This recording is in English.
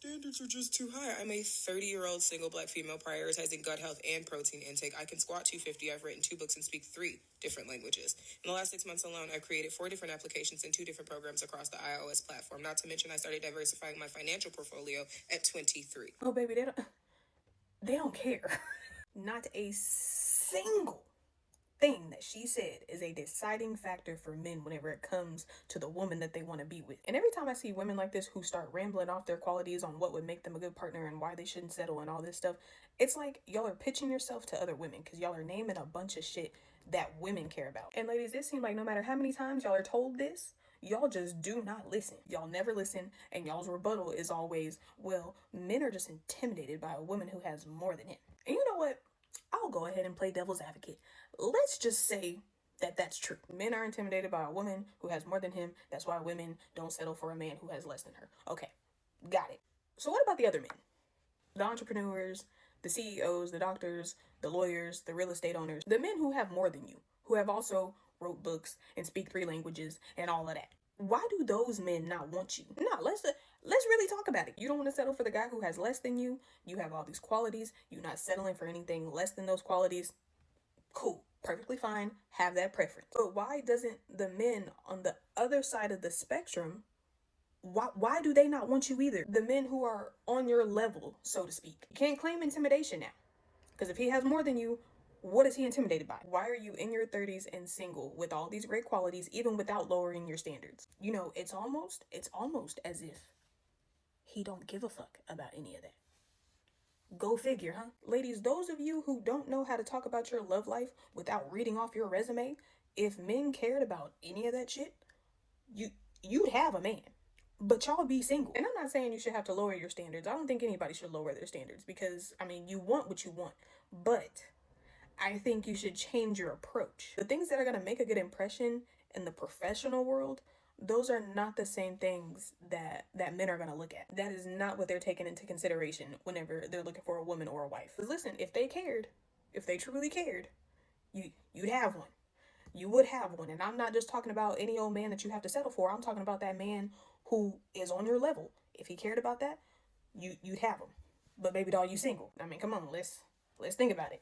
standards are just too high. I'm a 30-year-old single black female prioritizing gut health and protein intake. I can squat 250. I've written 2 books and speak 3 different languages. In the last 6 months alone, I've created 4 different applications and 2 different programs across the iOS platform. Not to mention, I started diversifying my financial portfolio at 23. Oh, baby, they don't care. Not a single thing that she said is a deciding factor for men whenever it comes to the woman that they want to be with. And every time I see women like this who start rambling off their qualities on what would make them a good partner and why they shouldn't settle and all this stuff, it's like y'all are pitching yourself to other women because y'all are naming a bunch of shit that women care about. And ladies, it seems like no matter how many times y'all are told this, y'all just do not listen. Y'all never listen, and y'all's rebuttal is always, well, men are just intimidated by a woman who has more than him. And you know what? I'll go ahead and play devil's advocate. Let's just say that that's true. Men are intimidated by a woman who has more than him. That's why women don't settle for a man who has less than her. Okay, got it. So what about the other men? The entrepreneurs, the CEOs, the doctors, the lawyers, the real estate owners, the men who have more than you, who have also wrote books and speak 3 languages and all of that. Why do those men not want you? No, let's really talk about it. You don't want to settle for the guy who has less than you. You have all these qualities. You're not settling for anything less than those qualities. Cool, perfectly fine. Have that preference. But why doesn't the men on the other side of the spectrum, why do they not want you either? The men who are on your level, so to speak. You can't claim intimidation now. Because if he has more than you, what is he intimidated by? Why are you in your 30s and single with all these great qualities, even without lowering your standards? You know, it's almost as if he don't give a fuck about any of that. Go figure, huh? Ladies, those of you who don't know how to talk about your love life without reading off your resume, if men cared about any of that shit, you'd have a man. But y'all be single. And I'm not saying you should have to lower your standards. I don't think anybody should lower their standards because, I mean, you want what you want. But I think you should change your approach. The things that are going to make a good impression in the professional world, those are not the same things that men are going to look at. That is not what they're taking into consideration whenever they're looking for a woman or a wife. Listen, if they cared, if they truly cared, you'd have one. You would have one. And I'm not just talking about any old man that you have to settle for. I'm talking about that man who is on your level. If he cared about that, you'd have him. But baby doll, you single. I mean, come on, let's think about it.